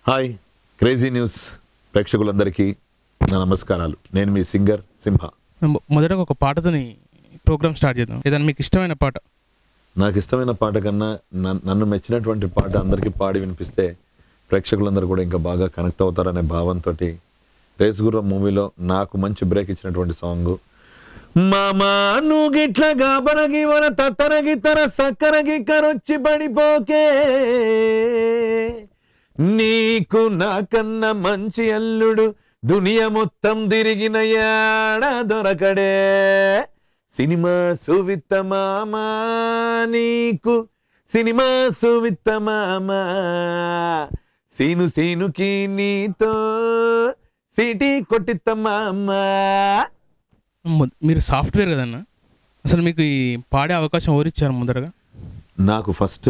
Hi crazy news ప్రేక్షకులందరికీ నా నమస్కారాలు. నేను మీ సింగర్ సింహ. మొదటగా ఒక పాటతోని ప్రోగ్రామ్ స్టార్ట్ చేద్దాం. ఏదైనా మీకు ఇష్టమైన పాట? నాకు ఇష్టమైన పాట కన్నా నన్ను మెచ్చినటువంటి పాట అందరికీ పాడి వినిపిస్తే ప్రేక్షకులందరూ కూడా ఇంకా బాగా కనెక్ట్ అవుతారనే భావంతో రేసుగుర్రం మూవీలో నాకు మంచి బ్రేక్ ఇచ్చినటువంటి సాంగ్ మామా నువ్వు గిట్లగా బరగి వర తరగి తర సక్కరగి కరొచ్చి పడిపోకే, నీకు నాకన్నా మంచి అల్లుడు దునియా మొత్తం తిరిగిన యాడ దొరకడే, సినిమా సువిత్త మామా నీకు సినిమా సువిత్త మామా, సీను సీనుకి నీతో సిటీ కొట్టిత్త మామా. మీరు సాఫ్ట్వేర్ కదన్న, అసలు మీకు ఈ పాడే అవకాశం ఎవరిచ్చారు ముందరగా? నాకు ఫస్ట్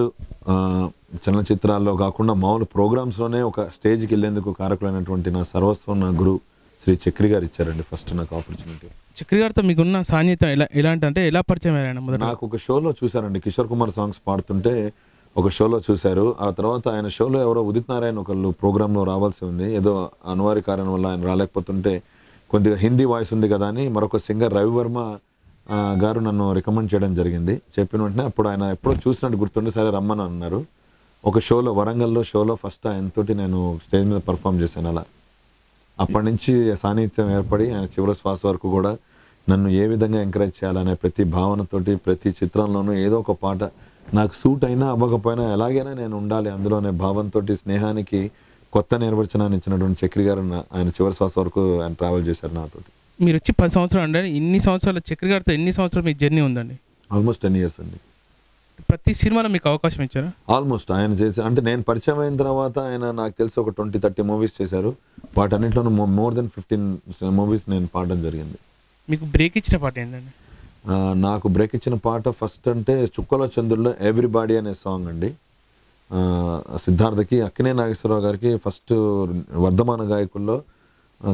చలనచిత్రాల్లో కాకుండా మామూలు ప్రోగ్రామ్స్లోనే ఒక స్టేజ్కి వెళ్ళేందుకు కారకులైనటువంటి నా సర్వస్వం నా గురు శ్రీ చక్రి గారు ఇచ్చారండి ఫస్ట్ నాకు ఆపర్చునిటీ. చక్రి గారితో మీకున్న సాన్నిహిత్యం ఎలాంటి అంటే ఎలా పరిచయం అయ్యారండి? మొదట నాకు ఒక షోలో చూశారండి, కిషోర్ కుమార్ సాంగ్స్ పాడుతుంటే ఒక షోలో చూశారు. ఆ తర్వాత ఆయన షోలో ఎవరో ఉదిత్ నారాయణ ఒకళ్ళు ప్రోగ్రాంలో రావాల్సి ఉంది, ఏదో అనివార్య కారణం వల్ల ఆయన రాలేకపోతుంటే కొద్దిగా హిందీ వాయిస్ ఉంది కదా అని మరొక సింగర్ రవివర్మ గారు నన్ను రికమెండ్ చేయడం జరిగింది. చెప్పిన వెంటనే అప్పుడు ఆయన ఎప్పుడో చూసినట్టు గుర్తుండి సరే రమ్మని అన్నారు. ఒక షోలో వరంగల్లో షోలో ఫస్ట్ ఆయనతోటి నేను స్టేజ్ మీద పర్ఫామ్ చేశాను. అలా అప్పటి నుంచి సాన్నిహిత్యం ఏర్పడి ఆయన చివరి శ్వాస వరకు కూడా నన్ను ఏ విధంగా ఎంకరేజ్ చేయాలనే ప్రతి భావనతోటి ప్రతి చిత్రంలోనూ ఏదో ఒక పాట నాకు సూట్ అయినా అవ్వకపోయినా ఎలాగైనా నేను ఉండాలి అందులోనే భావంతో స్నేహానికి కొత్త నిర్వచనాన్ని ఇచ్చినటువంటి చక్రి గారు ఆయన చివరి శ్వాస వరకు ఆయన ట్రావెల్ చేశారు నాతో. మీరు వచ్చి 10 సంవత్సరాలు అంటే ఇన్ని సంవత్సరాలు చక్రి గారితో ఎన్ని సంవత్సరాలు మీకు జర్నీ ఉందండి? ఆల్మోస్ట్ 10 years అండి. ప్రతి సినిమాలో మీకు అవకాశం ఇచ్చారా? ఆల్మోస్ట్ ఆయన చేసి అంటే నేను పరిచయం అయిన తర్వాత ఆయన నాకు తెలిసి ఒక 20-30 మూవీస్ చేశారు. వాటన్నింటిలోనూ మోర్ దెన్ 15 మూవీస్ నేను పాడడం జరిగింది. మీకు బ్రేక్ ఇచ్చిన పాట ఏంటండి? నాకు బ్రేక్ ఇచ్చిన పాట ఫస్ట్ అంటే చుక్కలో చంద్రుల్లో ఎవ్రీబాడీ అనే సాంగ్ అండి. సిద్ధార్థకి అక్కినే నాగేశ్వరరావు గారికి ఫస్ట్ వర్ధమాన గాయకుల్లో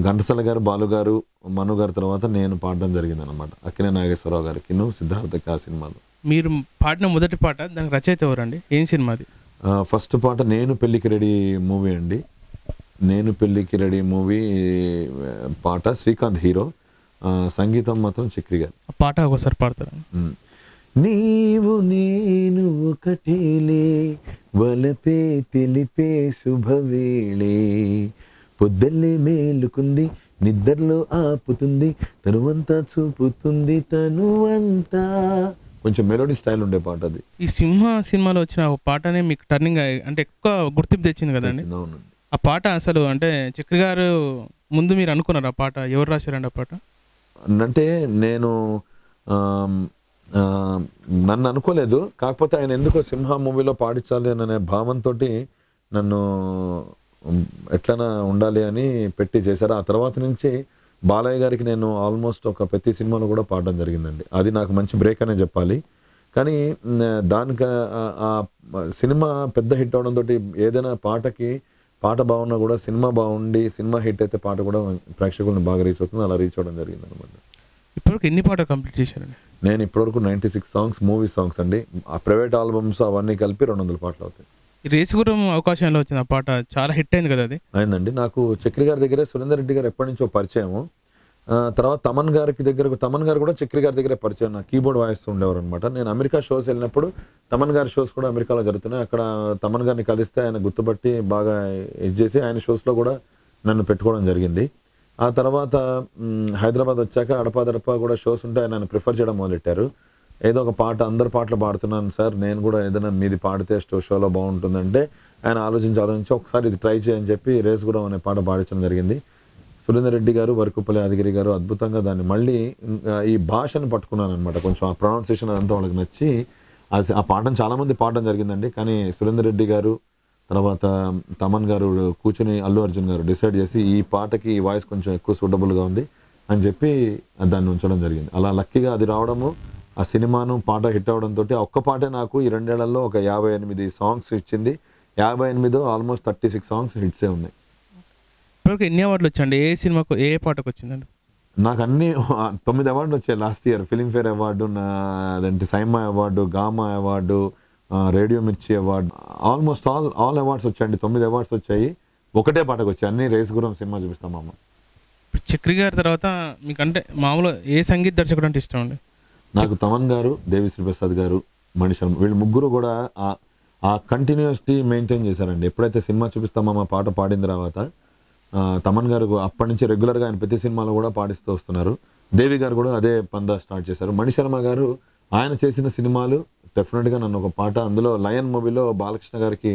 ఘంటసాల గారు, బాలు గారు, మను గారి తర్వాత నేను పాడడం జరిగింది అనమాట. అక్కినే నాగేశ్వరరావు గారికి సిద్ధార్థకి ఆ సినిమాలో. మీరు పాడిన మొదటి పాట దానికి రచయిత ఎవరండి? ఏం సినిమాది? ఫస్ట్ పాట నేను పెళ్ళికి రెడీ మూవీ అండి. నేను పెళ్ళికి రెడీ మూవీ పాట శ్రీకాంత్ హీరో, సంగీతం మాత్రం చక్రి గారు. ఆ పాట ఒకసారి పాడతారా? నీవు నేను ఒకటేలే వలపే తెలిపే శుభవేళే, పొద్దల్లే మేలుకుంది నిద్రలో ఆపుతుంది తనువంతా చూపుతుంది తనువంతా. కొంచెం మెలోడీ స్టైల్ ఉండే పాట అది. ఈ సింహ సినిమాలో వచ్చిన ఒక పాటనే మీకు టర్నింగ్ అంటే ఎక్కువ గుర్తింపు తెచ్చింది కదండి. ఆ పాట అసలు అంటే చక్రి గారు ముందు మీరు అనుకున్నారు ఆ పాట ఎవరు రాశారండి ఆ పాట? అంటే నేను నన్ను అనుకోలేదు, కాకపోతే ఆయన ఎందుకో సింహ మూవీలో పాడించాలి అనే భావంతో నన్ను ఎట్లనా ఉండాలి అని పెట్టి చేశారు. ఆ తర్వాత నుంచి బాలయ్య గారికి నేను ఆల్మోస్ట్ ఒక ప్రతి సినిమాలో కూడా పాడడం జరిగిందండి. అది నాకు మంచి బ్రేక్ అనే చెప్పాలి. కానీ దానికి ఆ సినిమా పెద్ద హిట్ అవడంతో ఏదైనా పాట బాగున్నా కూడా సినిమా బాగుండి సినిమా హిట్ అయితే పాట కూడా ప్రేక్షకులను బాగా రీచ్ అవుతుంది. అలా రీచ్ అవ్వడం జరిగింది అనమాట. ఇప్పటివరకు ఎన్ని పాటలు కంప్లీట్ చేశారండి? నేను ఇప్పటివరకు 96 సాంగ్స్ మూవీ సాంగ్స్ అండి. ఆ ప్రైవేట్ ఆల్బమ్స్ అవన్నీ కలిపి 200 పాటలు అవుతాయి. రేసుగుర్రం అవకాశం ఎలా వచ్చింది? ఆ పాట చాలా హిట్ అయింది కదా. అది అయిందండి. నాకు చక్రి గారి దగ్గరే సురేందర్ రెడ్డి గారు ఎప్పటి నుంచో పరిచయము. తర్వాత తమన్ గారు కూడా చక్రి గారి దగ్గరే పరిచయం. నా కీబోర్డ్ వాయిస్తూ ఉండేవారు అనమాట. నేను అమెరికా షోస్ వెళ్ళినప్పుడు తమన్ గారి షోస్ కూడా అమెరికాలో జరుగుతున్నాయి. అక్కడ తమన్ గారిని కలిస్తే ఆయన గుర్తుపట్టి బాగా చేసి ఆయన షోస్లో కూడా నన్ను పెట్టుకోవడం జరిగింది. ఆ తర్వాత హైదరాబాద్ వచ్చాక అడపాదడపా కూడా షోస్ ఉంటే ఆయన నన్ను ప్రిఫర్ చేయడం మొదలెట్టారు. ఏదో ఒక పాట అందరు పాటలు పాడుతున్నాను సార్, నేను కూడా ఏదైనా మీది పాడితే షోలో బాగుంటుందంటే ఆయన ఆలోచించి ఒకసారి ఇది ట్రై చేయని చెప్పి రేసుగుర్రం అనే పాట పాడించడం జరిగింది. సురేందర్ రెడ్డి గారు, వరకుపల్లి యాదగిరి గారు అద్భుతంగా దాన్ని మళ్ళీ ఈ భాషను పట్టుకున్నాను అనమాట. కొంచెం ఆ ప్రొనౌన్సియేషన్ అదంతా వాళ్ళకి నచ్చి ఆ పాటను చాలామంది పాడడం జరిగిందండి. కానీ సురేందర్ రెడ్డి గారు తర్వాత తమన్ గారు కూర్చొని అల్లు అర్జున్ గారు డిసైడ్ చేసి ఈ పాటకి ఈ వాయిస్ కొంచెం ఎక్కువ సూటబుల్గా ఉంది అని చెప్పి దాన్ని ఉంచడం జరిగింది. అలా లక్కీగా అది రావడము, ఆ సినిమాను పాట హిట్ అవడంతో ఆ ఒక్క పాటే నాకు ఈ 2 ఏళ్లలో ఒక 58 సాంగ్స్ ఇచ్చింది. 58 ఆల్మోస్ట్ 36 సాంగ్స్ హిట్సే ఉన్నాయి. ఇప్పటివరకు ఎన్ని అవార్డులు వచ్చండి? ఏ సినిమాకు ఏ పాటకు వచ్చిందండి? నాకు అన్ని 9 అవార్డులు వచ్చాయి లాస్ట్ ఇయర్. ఫిలింఫేర్ అవార్డు, అదేంటి SIIMA award, Gama award, radio Mirchi award, almost all awards వచ్చాయండి. 9 అవార్డ్స్ వచ్చాయి. ఒకటే పాటకు వచ్చి అన్ని రేసు గురం సినిమా చూపిస్తాం మామ. ఇప్పుడు చక్రి గారి తర్వాత మీకు అంటే మామూలుగా ఏ సంగీత దర్శకుడు అంటే ఇష్టం అండి? నాకు తమన్ గారు, దేవిశ్రీ ప్రసాద్ గారు, మణిశర్మ, వీళ్ళు ముగ్గురు కూడా ఆ కంటిన్యూస్టీ మెయింటైన్ చేశారండి. ఎప్పుడైతే సినిమా చూపిస్తామో మా పాట పాడిన తర్వాత తమన్ గారు అప్పటి నుంచి రెగ్యులర్గా ఆయన ప్రతి సినిమాలో కూడా పాడిస్తూ వస్తున్నారు. దేవి గారు కూడా అదే పందా స్టార్ట్ చేశారు. మణిశర్మ గారు ఆయన చేసిన సినిమాలు డెఫినెట్గా నన్ను ఒక పాట, అందులో లయన్ మూవీలో బాలకృష్ణ గారికి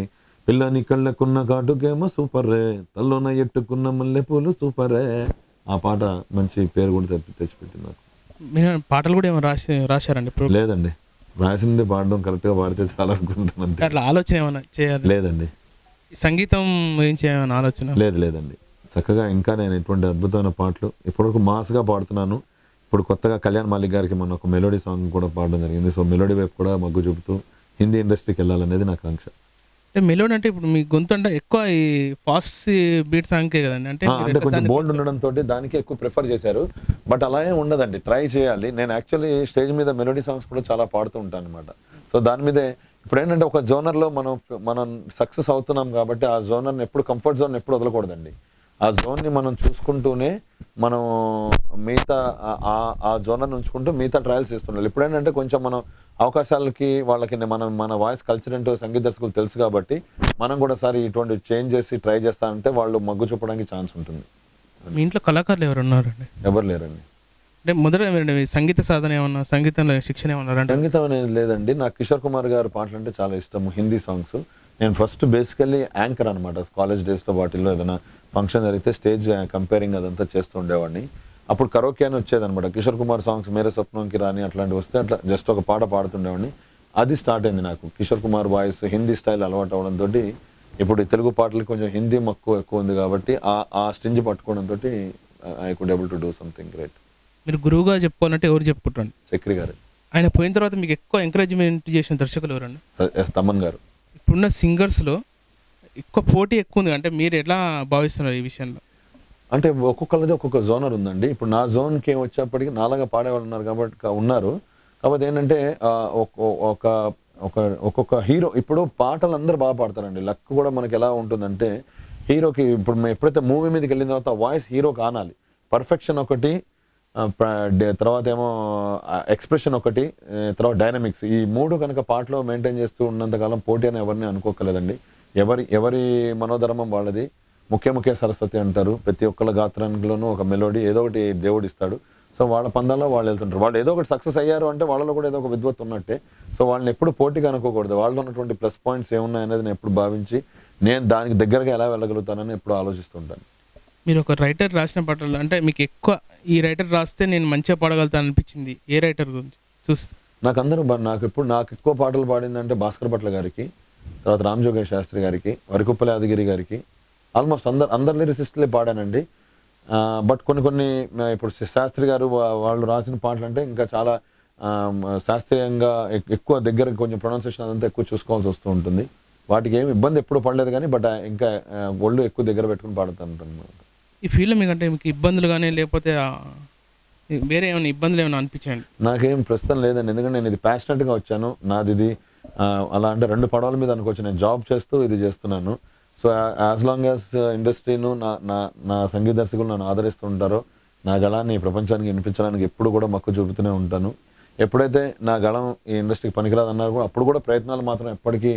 పిల్లని కళ్ళకున్న కాటుకేమో సూపర్ రే, తల్లోన ఎట్టుకున్న మల్లెపూలు సూపర్ రే, ఆ పాట మంచి పేరు కూడా తెచ్చిపెట్టింది నాకు. మీరు పాటలు కూడా ఏమైనా రాశారండి? లేదండి, రాసింది పాడడం కరెక్ట్గా పాడితే చాలా అనుకుంటాను అంతే. అట్లా ఆలోచన ఏమైనా చేయాలి? లేదండి. సంగీతం గురించి ఏమైనా ఆలోచన? లేదండి. చక్కగా ఇంకా నేను ఇటువంటి అద్భుతమైన పాటలు ఇప్పటివరకు మాస్గా పాడుతున్నాను. ఇప్పుడు కొత్తగా కళ్యాణ్ మాలిక్ గారికి మొన్న ఒక మెలోడీ సాంగ్ కూడా పాడడం జరిగింది. సో మెలోడీ వైపు కూడా మగ్గు చూపుతూ హిందీ ఇండస్ట్రీకి వెళ్ళాలనేది నాకు ఆకాంక్ష. అంటే మెలోడీ అంటే ఇప్పుడు మీ గొంతు అంటే ఎక్కువ ఈ ఫాస్ట్ బీట్ సాంగ్కే కదండి? అంటే కొంచెం బోల్డ్ ఉండడంతో దానికి ఎక్కువ ప్రిఫర్ చేశారు. బట్ అలా ఏం ఉండదండి, ట్రై చేయాలి. నేను యాక్చువల్లీ స్టేజ్ మీద మెలోడీ సాంగ్స్ కూడా చాలా పాడుతూ ఉంటాను అనమాట. సో దాని మీదే ఇప్పుడు ఏంటంటే ఒక జోనర్లో మనం సక్సెస్ అవుతున్నాం కాబట్టి ఆ జోనర్ని ఎప్పుడు, కంఫర్ట్ జోన్ ఎప్పుడు వదలకూడదండి. ఆ జోన్ని మనం చూసుకుంటూనే మనం మిగతా ఆ జోనర్ని ఉంచుకుంటూ మిగతా ట్రయల్స్ చేస్తుండాలి. ఇప్పుడు ఏంటంటే కొంచెం మనం అవకాశాలకి వాళ్ళకి మన వాయిస్ కల్చర్ ఏంటో సంగీత దర్శకులు తెలుసు కాబట్టి మనం కూడా సారి ఇటువంటి చేంజ్ చేసి ట్రై చేస్తానంటే వాళ్ళు మగ్గు చూపడానికి ఛాన్స్ ఉంటుంది. మీ ఇంట్లో కళాకారులు ఎవరు ఉన్నారండి? ఎవరు లేరండి. అంటే మొదట సంగీత సాధన ఏమన్నా, సంగీతంలో శిక్షణ ఏమన్నా? సంగీతం అనేది లేదండి. నాకు కిషోర్ కుమార్ గారి పాటలు అంటే చాలా ఇష్టం, హిందీ సాంగ్స్. నేను ఫస్ట్ బేసికల్లీ యాంకర్ అనమాట. కాలేజ్ డేస్లో వాటిల్లో ఏదైనా ఫంక్షన్ జరిగితే స్టేజ్ కంపేరింగ్ అదంతా చేస్తూ ఉండేవాడిని. అప్పుడు కరోకే అని వచ్చేదనమాట. కిషోర్ కుమార్ సాంగ్స్ మేరే స్వప్నంకి రాని అట్లాంటివి వస్తే అట్లా జస్ట్ ఒక పాట పాడుతుండేవాడిని. అది స్టార్ట్ అయింది నాకు. కిషోర్ కుమార్ వాయిస్ హిందీ స్టైల్ అలవాటు అవడంతో ఇప్పుడు తెలుగు పాటలకి కొంచెం హిందీ మక్కువ ఎక్కువ ఉంది కాబట్టి ఆ స్టింజ్ పట్టుకోవడంతో I could able to do something great. మీరు గురువుగా చెప్పుకోవాలంటే ఎవరు చెప్పుకుంటారు? చక్రి గారు. ఆయన పోయిన తర్వాత మీకు ఎక్కువ ఎంకరేజ్మెంట్ చేసిన దర్శకులు ఎవరండి? తమన్ గారు. ఇప్పుడున్న సింగర్స్లో ఎక్కువ పోటీ ఎక్కువ ఉంది, అంటే మీరు ఎట్లా భావిస్తున్నారు ఈ విషయంలో? అంటే ఒక్కొక్కరిది ఒక్కొక్క జోనర్ ఉందండి. ఇప్పుడు నా జోన్కి వచ్చేప్పటికి నాలాగా పాడేవాళ్ళు ఉన్నారు కాబట్టి ఏంటంటే ఒక్కొక్క హీరో, ఇప్పుడు పాటలు అందరూ బాగా పాడతారండి. లక్ కూడా మనకి ఎలా ఉంటుందంటే హీరోకి ఇప్పుడు ఎప్పుడైతే మూవీ మీదకి వెళ్ళిన తర్వాత వాయిస్ హీరోకి ఆనాలి. పర్ఫెక్షన్ ఒకటి, తర్వాత ఏమో ఎక్స్ప్రెషన్ ఒకటి, తర్వాత డైనమిక్స్, ఈ మూడు కనుక పాటలో మెయింటైన్ చేస్తూ ఉన్నంతకాలం పోటీ అని ఎవరిని అనుకోకలేదండి. ఎవరి మనోధర్మం వాళ్ళది. ముఖ్య సరస్వతి అంటారు. ప్రతి ఒక్కళ్ళ గాత్రానిలోనూ ఒక మెలోడీ ఏదో ఒకటి దేవుడు ఇస్తాడు. సో వాళ్ళ పందాల్లో వాళ్ళు వెళ్తుంటారు. వాళ్ళు ఏదో ఒకటి సక్సెస్ అయ్యారు అంటే వాళ్ళలో కూడా ఏదో ఒక విద్వత్తు ఉన్నట్టే. సో వాళ్ళని ఎప్పుడు పోటీగా అనుకోకూడదు. వాళ్ళలో ఉన్నటువంటి ప్లస్ పాయింట్స్ ఏమున్నాయనేది నేను ఎప్పుడు భావించి నేను దానికి దగ్గరగా ఎలా వెళ్ళగలుగుతానని ఎప్పుడు ఆలోచిస్తుంటాను. మీరు ఒక రైటర్ రాసిన పాటలు అంటే మీకు ఎక్కువ ఈ రైటర్ రాస్తే నేను మంచిగా పాడగలుగుతాను అనిపించింది ఏ రైటర్ గురించి చూస్తే? నాకు ఎక్కువ పాటలు పాడిందంటే భాస్కర్ భట్ల గారికి, తర్వాత రామ్ జోగేష్ శాస్త్రి గారికి, వరకుప్పల యాదగిరి గారికి, ఆల్మోస్ట్ అందరు లిరిసిస్టులే పాడానండి. బట్ కొన్ని ఇప్పుడు శాస్త్రి గారు వాళ్ళు రాసిన పాటలు అంటే ఇంకా చాలా శాస్త్రీయంగా ఎక్కువ దగ్గర కొంచెం ప్రొనౌన్సియేషన్ అదంతా ఎక్కువ చూసుకోవాల్సి వస్తూ ఉంటుంది. వాటికి ఏమి ఇబ్బంది ఎప్పుడు పడలేదు కానీ బట్ ఇంకా ఒళ్ళు ఎక్కువ దగ్గర పెట్టుకుని పాడుతూ ఉంటాను. ఈ ఫీల్డ్లో మీకు ఇబ్బందులు కానీ లేకపోతే వేరే ఏమైనా ఇబ్బందులు ఏమైనా అనిపించండి? నాకేం ప్రస్తుతం లేదండి, ఎందుకంటే నేను ఇది ప్యాషనెట్గా వచ్చాను. నాది ఇది అలా అంటే 2 పడవల మీద అనుకోవచ్చు. నేను జాబ్ చేస్తూ ఇది చేస్తున్నాను. సో యాజ్ లాంగ్ యాజ్ ఇండస్ట్రీను నా సంగీత దర్శకులు నన్ను ఆదరిస్తూ ఉంటారో నా గళాన్ని ప్రపంచానికి వినిపించడానికి ఎప్పుడు కూడా మక్కువ చూపుతూనే ఉంటాను. ఎప్పుడైతే నా గళం ఈ ఇండస్ట్రీకి పనికిరాదన్నారు కూడా అప్పుడు కూడా ప్రయత్నాలు మాత్రం ఎప్పటికీ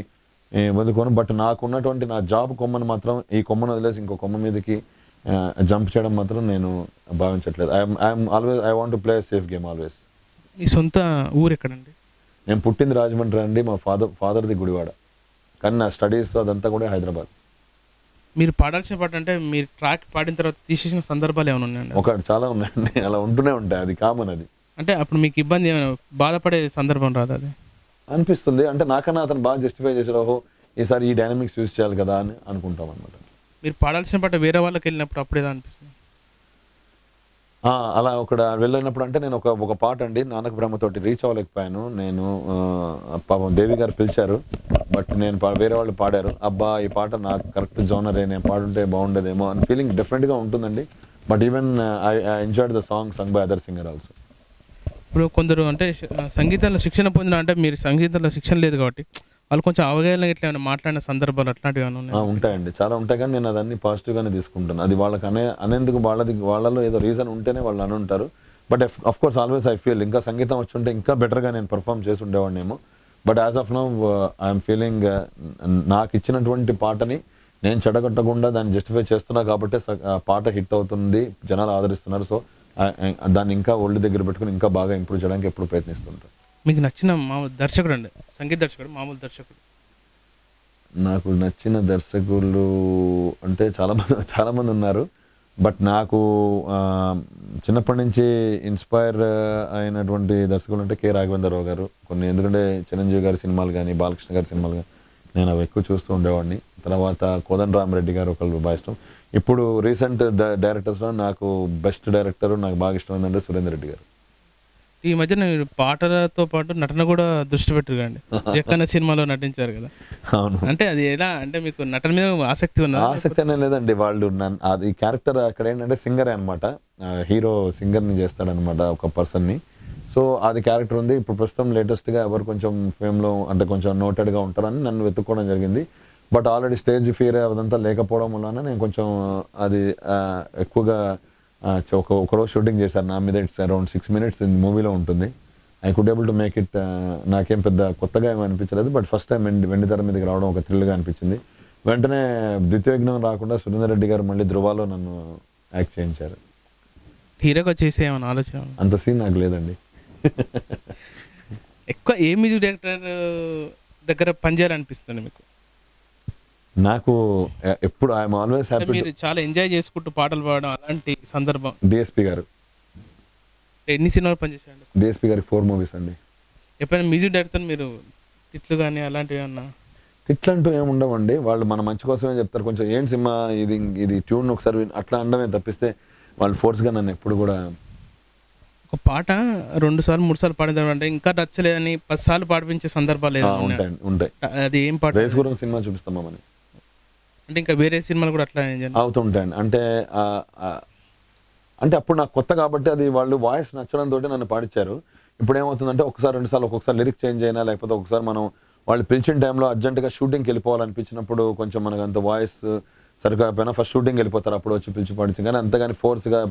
వదులుకోను. బట్ నాకు ఉన్నటువంటి నా జాబ్ కొమ్మను మాత్రం ఈ కొమ్మను వదిలేసి ఇంకో కొమ్మ మీదకి జంప్ చేయడం మాత్రం నేను భావించట్లేదు. I want to play safe game always. మీ సొంత ఊరు ఎక్కడండి? నేను పుట్టింది రాజమండ్రి అండి. మా ఫాదర్ది గుడివాడ, కానీ నా స్టడీస్ అదంతా కూడా హైదరాబాద్. మీరు పాడాల్సిన పాట అంటే మీరు ట్రాక్ పాడిన తర్వాత తీసేసిన సందర్భాలు ఏమైనా ఉన్నాయండి? చాలా ఉన్నాయండి, అలా ఉంటూనే ఉంటాయి. అది కామన్. అది అంటే అప్పుడు మీకు ఇబ్బంది ఏమైనా బాధపడే సందర్భం రాదు? అది అనిపిస్తుంది. అంటే నాకన్నా అతను బాగా జస్టిఫై చేశారు, ఓహో ఈసారి ఈ డైనమిక్స్ యూజ్ చేయాలి కదా అని అనుకుంటాం అనమాట. మీరు పాడాల్సిన పాట వేరే వాళ్ళకి వెళ్ళినప్పుడు అప్పుడేదో అనిపిస్తుంది? అలా వెళ్ళినప్పుడు అంటే నేను ఒక పాట అండి నానక బ్రహ్మతోటి రీచ్ అవ్వలేకపోయాను. నేను పాపం దేవి గారు పిలిచారు, బట్ నేను వేరే వాళ్ళు పాడారు. అబ్బా ఈ పాట నాకు కరెక్ట్ జోనరే, నేను పాడుంటే బాగుండేదేమో అని ఫీలింగ్ డెఫినెట్గా ఉంటుందండి. But even I enjoyed the song sung by other singer also. ఇప్పుడు కొందరు అంటే సంగీతంలో శిక్షణ పొందిన, అంటే మీరు సంగీతంలో శిక్షణ లేదు కాబట్టి వాళ్ళు కొంచెం అవగాహన ఇట్లా ఏమైనా మాట్లాడిన సందర్భాలు అట్లాంటివి ఏమైనా ఉన్నాయి? ఉంటాయండి, చాలా ఉంటాయి, కానీ నేను అదన్నీ పాజిటివ్గానే తీసుకుంటాను. అది వాళ్ళకి అనేందుకు వాళ్ళలో ఏదో రీజన్ ఉంటేనే వాళ్ళు అని ఉంటారు. But of course always I feel ఇంకా సంగీతం వచ్చి ఉంటే ఇంకా బెటర్గా నేను పర్ఫామ్ చేసి ఉండేవాడినేమో. But as of now I'm feeling నాకు ఇచ్చినటువంటి పాటని నేను చెడగొట్టకుండా దాన్ని జస్టిఫై చేస్తున్నా కాబట్టి పాట హిట్ అవుతుంది, జనాలు ఆదరిస్తున్నారు. సో దాన్ని ఇంకా ఒళ్ళు దగ్గర పెట్టుకుని ఇంకా బాగా ఇంప్రూవ్ చేయడానికి ఎప్పుడు ప్రయత్నిస్తుంటాను. మీకు నచ్చిన మామూలు దర్శకుడు అండి, సంగీత దర్శకుడు, మామూలు దర్శకుడు? నాకు నచ్చిన దర్శకులు అంటే చాలా మంది ఉన్నారు. బట్ నాకు చిన్నప్పటి నుంచి ఇన్స్పైర్ అయినటువంటి దర్శకులు అంటే కె రాఘవేంద్రరావు గారు. ఎందుకంటే చిరంజీవి గారి సినిమాలు కానీ బాలకృష్ణ గారి సినిమాలు కానీ నేను అవి ఎక్కువ చూస్తూ ఉండేవాడిని. తర్వాత కోదండరామరెడ్డి గారు ఒకళ్ళు బాగా ఇష్టం. ఇప్పుడు రీసెంట్ డైరెక్టర్స్లో నాకు బెస్ట్ డైరెక్టర్ నాకు బాగా ఇష్టం ఏంటంటే సురేందర్ రెడ్డి గారు. ఈ మధ్యన మీరు పాటలతో పాటు నటన కూడా దృష్టి పెట్టారు కండి. జక్కన్న సినిమాలో నటించారు కదా. అవును. అంటే అది ఎలా అంటే మీకు నటన మీద ఆసక్తి ఉందా? ఆసక్తి అనే లేదండి, వాళ్ళు అది క్యారెక్టర్ అక్కడ ఏంటంటే సింగరే అనమాట, హీరో సింగర్ని చేస్తాడనమాట ఒక పర్సన్ని. సో అది క్యారెక్టర్ ఉంది. ఇప్పుడు ప్రస్తుతం లేటెస్ట్గా ఎవరు కొంచెం ఫేమ్లో అంటే కొంచెం నోటెడ్గా ఉంటారని నన్ను వెతుక్కోవడం జరిగింది. బట్ ఆల్రెడీ స్టేజ్ ఫియర్ అదంతా లేకపోవడం వలన నేను కొంచెం అది ఎక్కువగా ఒకరోజు షూటింగ్ చేశారు నా మీద. ఇట్స్ అరౌండ్ 6 minutes మూవీలో ఉంటుంది. I could able to make it. నాకేం పెద్ద కొత్తగా ఏమీ అనిపించలేదు. బట్ ఫస్ట్ టైం వెండితెర మీదకి రావడం ఒక థ్రిల్గా అనిపించింది. వెంటనే ద్వితీయజ్ఞం రాకుండా సురేందర్ రెడ్డి గారు మళ్ళీ ధృవాలో నన్ను యాక్ట్ చేయించారు. హీరోగా చేసే ఏమైనా ఆలోచన? అంత సీన్ నాకు లేదండి. ఎక్కువ ఏ మ్యూజిక్ డైరెక్టర్ దగ్గర పనిచేయాలనిపిస్తుంది మీకు? నాకు ఎప్పుడు ఐఎమ్ ఆల్వేస్ హ్యాపీ. మీరు చాలా ఎంజాయ్ చేసుకుంటూ పాటలు పాడడం అలాంటి సందర్భం? డిఎస్పి గారు. ఎన్ని సినిమాలు పనిచేశారండి? డిఎస్పి గారికి 4 movies అండి. ఎప్పుడైనా మ్యూజిక్ డైరెక్టర్ మీరు తిట్లు కానీ అలాంటివి ఏమన్నా? తిట్లు అంటూ ఏమి ఉండవండి, వాళ్ళు మన మంచి కోసమే చెప్తారు. కొంచెం ఏంటి సినిమా ఇది ట్యూన్ ఒకసారి అట్లా అనడమే తప్పిస్తే వాళ్ళు ఫోర్స్గా నన్ను ఎప్పుడు కూడా. ఒక పాట 2 సార్లు 3 సార్లు పాడిన తర్వాత ఇంకా నచ్చలేదని 10 సార్లు పాడిపించే సందర్భాలు ఉంటాయి. అది ఏం పాట? రేస్ గురించి సినిమా చూపిస్తామని. అంటే ఇంకా వేరే సినిమాలు కూడా అట్లా అవుతుంటాయండి. అంటే అప్పుడు నాకు కొత్త కాబట్టి అది వాళ్ళు వాయిస్ నచ్చడంతో నన్ను పాడించారు. ఇప్పుడు ఏమవుతుందంటే ఒకసారి 2 సార్లు ఒక్కొక్కసారి లిరిక్ చేంజ్ అయినా లేకపోతే ఒకసారి మనం వాళ్ళు పిలిచిన టైంలో అర్జెంట్గా షూటింగ్కి వెళ్ళిపోవాలనిపించినప్పుడు కొంచెం మనకు అంత వాయిస్ సరికాకపోయినా ఫస్ట్ షూటింగ్ వెళ్ళిపోతారు, అప్పుడు వచ్చి పిలిచి పాడించాం. కానీ అంతగాని ఫోర్స్గా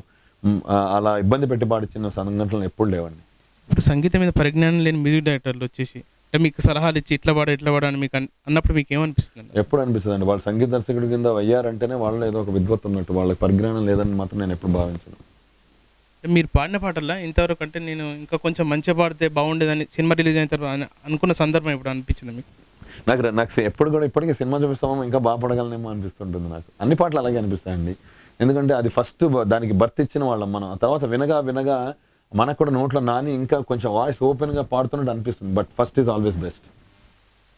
అలా ఇబ్బంది పెట్టి పాడించిన సంఘటనలు ఎప్పుడు లేవండి. ఇప్పుడు సంగీతం మీద పరిజ్ఞానం లేని మ్యూజిక్ డైరెక్టర్లు వచ్చేసి అంటే మీకు సలహాలు ఇచ్చి ఇట్లా పాడు అని మీకు అన్నప్పుడు మీకు ఏమనిపిస్తుంది? ఎప్పుడు అనిపిస్తుంది అండి, వాళ్ళు సంగీత దర్శకుడి కింద అయ్యారంటేనే వాళ్ళు ఏదో ఒక విద్వత్తు ఉన్నట్టు. వాళ్ళకి పరిజ్ఞానం లేదని మాత్రం నేను ఎప్పుడు భావించను. మీరు పాడిన పాటల్లో ఇంతవరకు అంటే నేను ఇంకా కొంచెం మంచిగా పాడితే బాగుండేదని సినిమా రిలీజ్ అయిన తర్వాత అనుకున్న సందర్భం ఇప్పుడు అనిపించింది మీకు? నాకు ఎప్పుడు కూడా ఇప్పటికీ సినిమా చూపిస్తామో ఇంకా బాగా పడగలనేమో అనిపిస్తుంటుంది నాకు. అన్ని పాటలు అలాగే అనిపిస్తాయండి. ఎందుకంటే అది ఫస్ట్ దానికి బర్త్ ఇచ్చిన వాళ్ళం మనం. ఆ తర్వాత వినగా మనకు కూడా నోట్లో నాని ఇంకా కొంచెం వాయిస్ ఓపెన్గా పాడుతున్నట్టు అనిపిస్తుంది. But first is always best.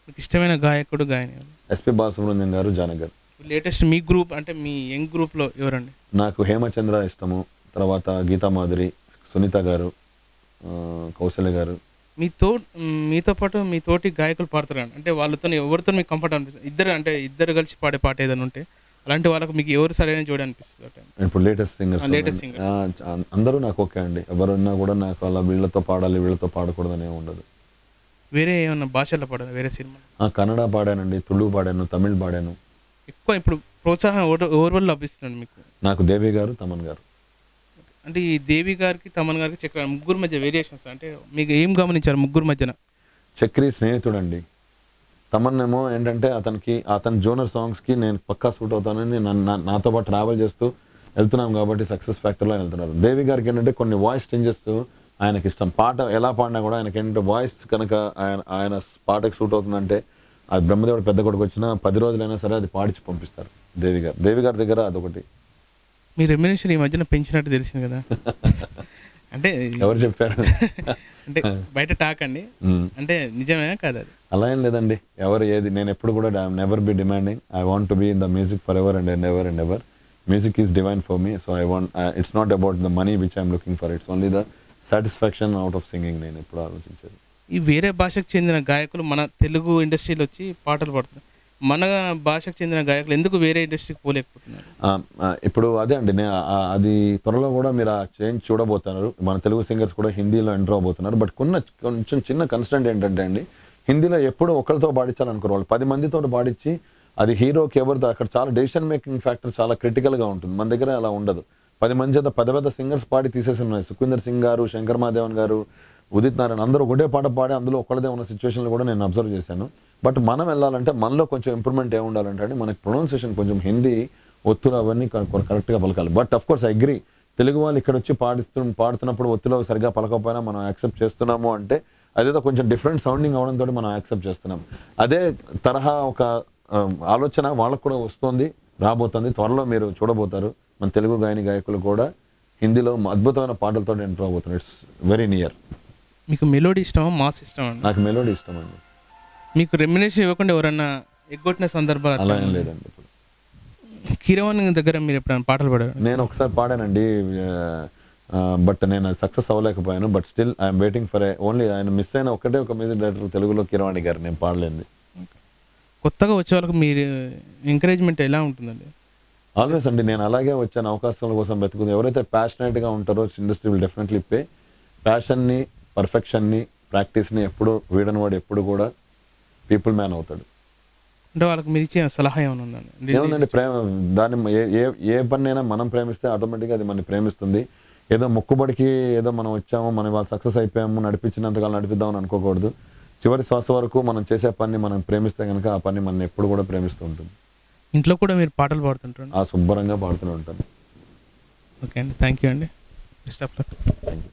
మీకు ఇష్టమైన గాయకుడు గాయని? ఎస్పి బాలసుబ్రహ్మణ్యం గారు, జానకి గారు. లేటెస్ట్ మీ గ్రూప్ అంటే మీ యంగ్ గ్రూప్లో ఎవరండి? నాకు హేమచంద్ర ఇష్టము, తర్వాత గీతా మాధురి, సునీత గారు, కౌశల్య గారు. మీతో పాటు మీ తోటి గాయకులు పాడతారు అంటే వాళ్ళతో ఎవరితో మీకు కంఫర్ట్ అనిపిస్తుంది? ఇద్దరు కలిసి పాడే పాట ఏదైనా ఉంటే అలాంటి వాళ్ళకి మీకు ఎవరు సరైన జోడి అనిపిస్తుంది? ఇప్పుడు లేటెస్ట్ సింగర్స్ అందరూ నాకు ఓకే అండి. ఎవరున్నా కూడా నాకు అలా వీళ్ళతో పాడాలి వీళ్ళతో పాడకూడదనే ఉండదు. వేరే ఏమన్నా భాషల్లో పాడాను? వేరే సినిమా కన్నడ పాడానండి, తుళు పాడాను, తమిళ్ పాడాను. ఎక్కువ ఇప్పుడు ప్రోత్సాహం ఎవరి వల్ల లభిస్తుంది మీకు? నాకు దేవి గారు, తమన్ గారు. అంటే ఈ దేవి గారికి తమన్ గారికి చక్ర ముగ్గురు మధ్య వేరియేషన్స్ అంటే మీకు ఏం గమనించారు ముగ్గురు మధ్యన? చక్రి స్నేహితుడు అండి. తమన్ ఏమో ఏంటంటే అతని జోనర్ సాంగ్స్కి నేను పక్కా సూట్ అవుతానని నాతో పాటు ట్రావెల్ చేస్తూ వెళ్తున్నాం కాబట్టి సక్సెస్ ఫ్యాక్టర్లో వెళ్తున్నారు. దేవి గారికి ఏంటంటే కొన్ని వాయిస్ చేంజెస్ ఆయనకి ఇష్టం. పాట ఎలా పాడినా కూడా ఆయనకి ఏంటంటే వాయిస్ కనుక ఆయన పాటకి సూట్ అవుతుందంటే అది బ్రహ్మదేవుడు పెద్ద కొడుకు వచ్చినా 10 రోజులైనా సరే అది పాడించి పంపిస్తారు దేవి గారి దగ్గర అదొకటి. మీ రెమ్యునరేషన్ ఈ మధ్యన పెంచినట్టు తెలిసింది కదా? అంటే ఎవరు చెప్పారు? అంటే బయట టాక్ అండి, అంటే నిజమేనా కాదు? అది అలా ఏం లేదండి. ఏది నేను ఎప్పుడు కూడా never be demanding. I want to be in the music for ever and ever. Music is divine for me. So I want it's not about the money which I'm looking for, it's only the satisfaction out of singing. నేను ఎప్పుడు ఆలోచించేది. ఈ వేరే భాషకు చెందిన గాయకులు మన తెలుగు ఇండస్ట్రీలో వచ్చి పాటలు పాడుతున్నారు. మన భాషకు చెందిన గాయకులు ఎందుకు వేరే ఇండస్ట్రీకి పోలేకపోతున్నారు? ఇప్పుడు అదే అండి, అది త్వరలో కూడా మీరు ఆ చేంజ్ చూడబోతున్నారు. మన తెలుగు సింగర్స్ కూడా హిందీలో ఎంటర్ అవబోతున్నారు. బట్ కొంచెం చిన్న కన్స్టెంట్ ఏంటంటే అండి, హిందీలో ఎప్పుడు ఒకరితో పాడించాలనుకోరు వాళ్ళు 10 మందితో పాడించి అది హీరోకి ఎవరితో అక్కడ చాలా డెసిషన్ మేకింగ్ ఫ్యాక్టర్ చాలా క్రిటికల్ గా ఉంటుంది. మన దగ్గర అలా ఉండదు. 10 మంది చేత పెద్ద సింగర్స్ పాడి తీసేసి ఉన్నాయి. సుఖవీందర్ సింగ్ గారు, శంకర్ మహాదేవన్ గారు, ఉదిత్ నారాయణ అందరూ ఒకటే పాట పాడి అందులో ఒకళ్ళదే ఉన్న సిచ్యువేషన్లు కూడా నేను అబ్జర్వ్ చేశాను. బట్ మనం వెళ్ళాలంటే మనలో కొంచెం ఇంప్రూవ్మెంట్ ఏముండాలంటే అంటే మనకి ప్రొనౌన్సియేషన్ కొంచెం హిందీ ఒత్తులు అవన్నీ కరెక్ట్ గా పలకాలి. But of course I agree, Telugu వాళ్ళు ఇక్కడ వచ్చి పాడుతున్నప్పుడు ఒత్తులో సరిగా పలకపోయినా మనం యాక్సెప్ట్ చేస్తున్నాము అంటే అదేదో కొంచెం డిఫరెంట్ సౌండింగ్ అవడంతో మనం యాక్సెప్ట్ చేస్తున్నాం. అదే తరహా ఒక ఆలోచన వాళ్ళకు కూడా వస్తుంది, రాబోతుంది. త్వరలో మీరు చూడబోతారు మన తెలుగు గాయకులు కూడా హిందీలో అద్భుతమైన పాటలతో ఎంటర్ అవబోతున్నారు. It's very near. మీకు మెలోడీ ఇష్టమా, మాస్ ఇష్టమా? నాకు మెలోడీ ఇష్టం అండి. మీకు రెమ్యునేషన్ ఇవ్వకుండా ఎవరన్నా ఎగ్గొట్టిన సందర్భాలు అలా ఏం లేదండి. ఇప్పుడు కీరవాణి దగ్గర మీరు ఎప్పుడైనా పాటలు పాడారు? నేను ఒకసారి పాడానండి, బట్ నేను సక్సెస్ అవ్వలేకపోయాను. But still I'm waiting for only ఆయన మిస్ అయిన ఒకటే ఒక మ్యూజిక్ డైరెక్టర్ తెలుగులో కీరవాణి గారు, నేను పాడలేండి. కొత్తగా వచ్చే వాళ్ళకి మీరు ఎంకరేజ్మెంట్ ఎలా ఉంటుందండి? ఆల్వేస్ అండి, నేను అలాగే వచ్చాను, అవకాశాల కోసం వెతుకుతుంది. ఎవరైతే ప్యాషనేట్గా ఉంటారో ఇండస్ట్రీ విల్ డెఫినెట్లీ పే. ప్యాషన్ని, పర్ఫెక్షన్ని, ప్రాక్టీస్ని ఎప్పుడు వీడని వాడు ఎప్పుడు కూడా పీపుల్ మ్యాన్ అవుతాడు. అంటే వాళ్ళకి మీరు ఇచ్చే సలహా ఏమైనా ఉందండి? ఏముందండి, ప్రేమ దాన్ని ఏ పని అయినా మనం ప్రేమిస్తే ఆటోమేటిక్గా అది మనని ప్రేమిస్తుంది. ఏదో మొక్కుబడికి ఏదో మనం వచ్చాము, మనం వాళ్ళు సక్సెస్ అయిపోయాము, నడిపించినంతకాలం నడిపిద్దామని అనుకోకూడదు. చివరి శ్వాస వరకు మనం చేసే పని మనం ప్రేమిస్తే కనుక ఆ పని మనం ఎప్పుడు కూడా ప్రేమిస్తూ ఉంటుంది. ఇంట్లో కూడా మీరు పాటలు పాడుతుంటారు? శుభ్రంగా పాడుతూనే ఉంటాను. ఓకే అండి, థ్యాంక్ యూ అండి. Best of luck. Thank you.